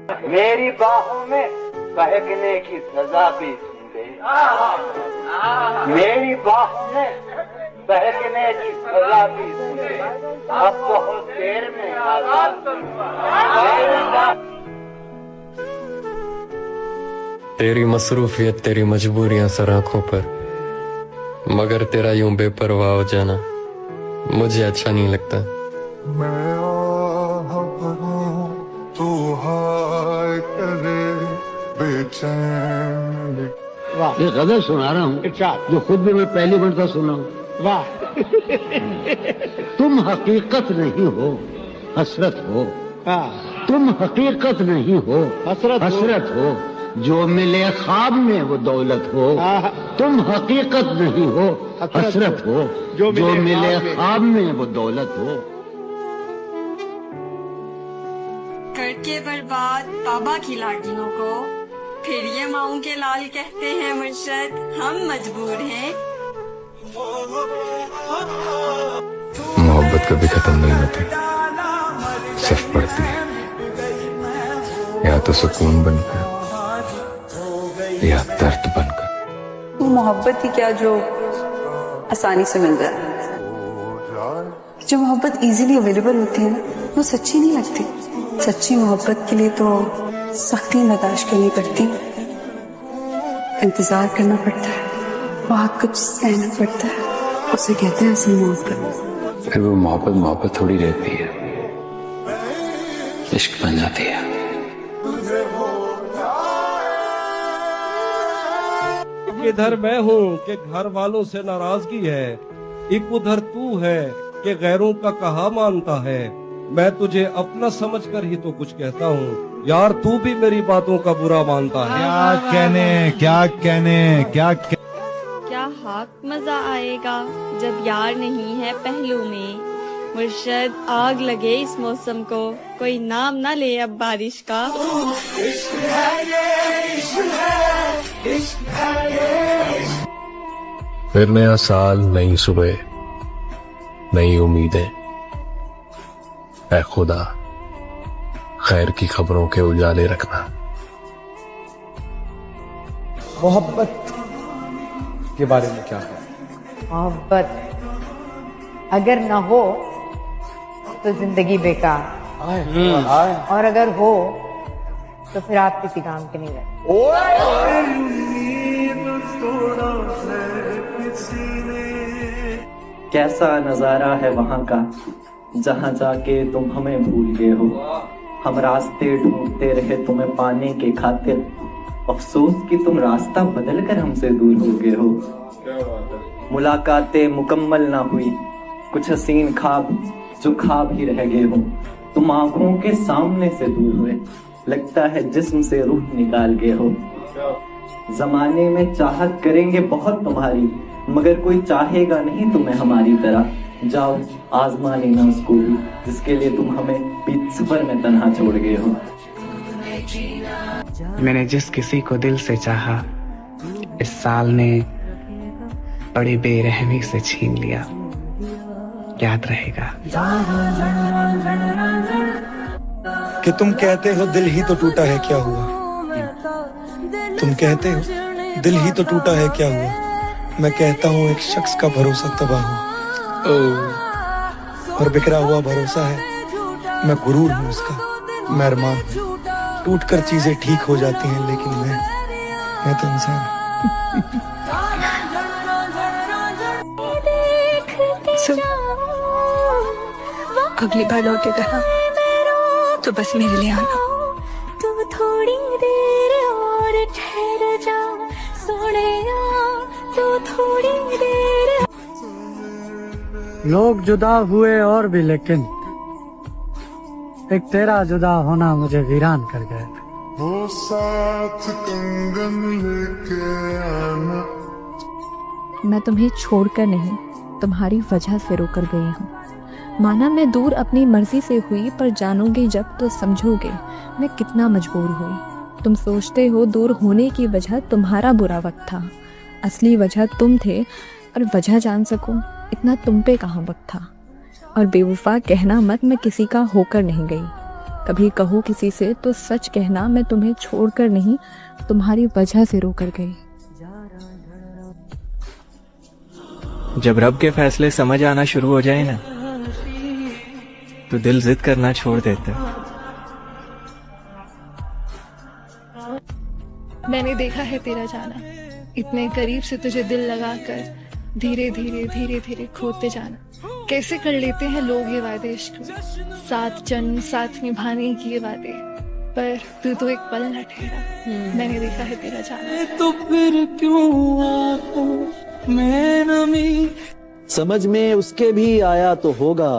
मेरी बाहों में बहकने की सजा भी सुन गई। मेरी बाहों में बहकने की सजा भी सुन गई। अब बहुत देर में तेरी मसरूफियत, तेरी मजबूरियां सर आंखों पर, मगर तेरा यूं बेपरवाह हो जाना मुझे अच्छा नहीं लगता। मैं तू हाय करे बेचैन। वाह, ये गजल सुना रहा हूँ जो खुद भी मैं पहली मरतबा सुना हूँ। वाह। तुम हकीकत नहीं हो, हसरत हो। तुम हकीकत नहीं हो, हसरत हो। जो मिले ख्वाब में वो दौलत हो। तुम हकीकत नहीं हो, हसरत हो। जो मिले ख्वाब में वो दौलत हो। करके बर्बाद बाबा की लाडलियों को, फिर ये माऊ के लाल कहते हैं मुर्शद हम मजबूर हैं। मोहब्बत कभी खत्म नहीं होती, सिर्फ बढ़ती है, या तो सुकून बनकर या दर्द बनकर। वो मोहब्बत ही क्या जो आसानी से मिल जाए। जो मोहब्बत इजीली अवेलेबल होती है ना, वो सच्ची नहीं लगती। सच्ची मोहब्बत के लिए तो सख्ती बर्दाश्त करनी पड़ती, इंतजार करना पड़ता है, बहुत कुछ सहना पड़ता है। उसे कहते हैं असल मोहब्बत। फिर वो मोहब्बत थोड़ी रहती है, इश्क बन जाती है। इधर मैं हूँ कि घर वालों से नाराजगी है, एक उधर तू है कि गैरों का कहा मानता है। मैं तुझे अपना समझकर ही तो कुछ कहता हूँ, यार तू भी मेरी बातों का बुरा मानता है। क्या हाक मजा आएगा जब यार नहीं है पहलू में। मुर्शद आग लगे इस मौसम को, कोई नाम ना ले अब बारिश का। फिर नया साल, नई सुबह, नई उम्मीदें। ऐ खुदा, खैर की खबरों के उजाले रखना। मोहब्बत के बारे में क्या है? मोहब्बत अगर न हो तो जिंदगी बेकार, और अगर हो तो फिर आप किसी काम के नहीं रहते। कैसा नजारा है वहाँ का जहाँ जाके तुम हमें भूल गए हो। हम रास्ते ढूंढते रहे तुम्हें पाने के खातिर, अफसोस कि तुम रास्ता बदल कर हमसे दूर हो गए हो। मुलाकातें मुकम्मल ना हुई, कुछ हसीन ख्वाब जो ख्वाब ही रह गए हो। तुम आंखों के सामने से दूर हुए, लगता है जिस्म से रूह निकाल गए हो। जमाने में चाहत करेंगे बहुत तुम्हारी, मगर कोई चाहेगा नहीं तुम्हें हमारी तरह। जाओ आजमा लेना उसको भी जिसके लिए तुम हमें बीच सफर में तन्हा छोड़ गए हो। मैंने जिस किसी को दिल से चाहा, इस साल ने बड़ी बेरहमी से छीन लिया। याद रहेगा कि तुम कहते हो दिल ही तो टूटा है क्या हुआ। तुम कहते हो दिल ही तो टूटा है क्या हुआ। मैं कहता हूँ एक शख्स का भरोसा तबाह हुआ, और बिखरा हुआ भरोसा है। मैं गुरूर हूँ उसका, मैं अरमान हूँ। टूट कर चीजें ठीक हो जाती हैं, लेकिन मैं तो इंसान हूँ। अगली बार लौटेगा ना तो बस मेरे लिए आना। तुम थोड़ी देर और ठहर जा सोनिया, तू थोड़ी देर। लोग जुदा हुए और भी, लेकिन एक तेरा जुदा होना मुझे वीरान कर गया। वो साथ कंगन लेके आना। मैं तुम्हें छोड़कर नहीं, तुम्हारी वजह से रोकर गई हूँ। माना मैं दूर अपनी मर्जी से हुई, पर जानोगे जब तो समझोगे मैं कितना मजबूर हुई। तुम सोचते हो दूर होने की वजह तुम्हारा बुरा वक्त था, असली वजह तुम थे। और वजह जान सकूं इतना तुम पे कहाँ वक्त था। और बेवफा कहना मत, मैं किसी का होकर नहीं गई। कभी कहो किसी से तो सच कहना, मैं तुम्हें छोड़कर नहीं तुम्हारी वजह से रोकर गई। जब रब के फैसले समझ आना शुरू हो जाए ना, तो दिल जिद करना छोड़ देता है। मैंने देखा है तेरा जाना, इतने करीब से तुझे दिल लगाकर धीरे धीरे धीरे धीरे खोते जाना। कैसे कर लेते हैं लोग ये वादे इश्क में, साथ जन्म साथ निभाने की ये वादे, पर तू तो एक पल न ठहरा। मैंने देखा है तेरा जाना। तो फिर क्यों आंखों में नमी। समझ में उसके भी आया तो होगा,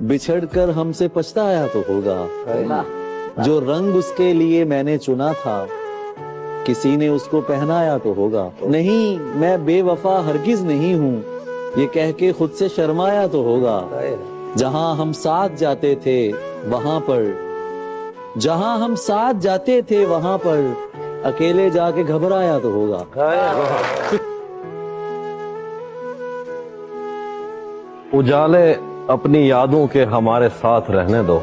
बिछड़कर हमसे पछताया तो होगा। जो रंग उसके लिए मैंने चुना था, किसी ने उसको पहनाया तो होगा। नहीं, मैं बेवफा हरगिज नहीं हूँ, ये कह के खुद से शर्माया तो होगा। जहाँ हम साथ जाते थे वहां पर, जहाँ हम साथ जाते थे वहां पर, अकेले जाके घबराया तो होगा। उजाले अपनी यादों के हमारे साथ रहने दो,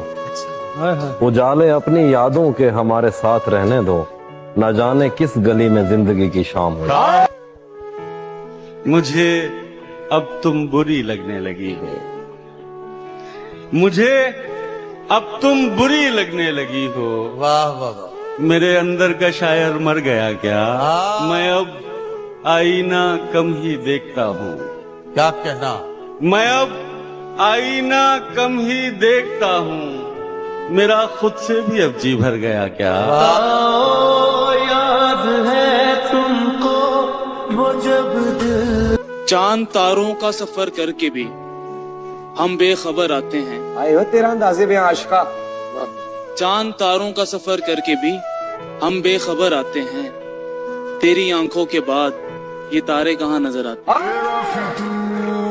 उजाले अपनी यादों के हमारे साथ रहने दो, न जाने किस गली में जिंदगी की शाम हो। मुझे अब तुम बुरी लगने लगी हो, मुझे अब तुम बुरी लगने लगी हो। वाह वाह वाह। मेरे अंदर का शायर मर गया क्या? मैं अब आईना कम ही देखता हूँ। क्या कहना? मैं अब आईना कम ही देखता हूँ, मेरा खुद से भी अब जी भर गया क्या? याद है तुमको वो जब दिल। चांद तारों का सफर करके भी हम बेखबर आते हैं। आए हो तेरा अंदाज़े बयां आशिका। चांद तारों का सफर करके भी हम बेखबर आते हैं, तेरी आंखों के बाद ये तारे कहाँ नजर आते हैं?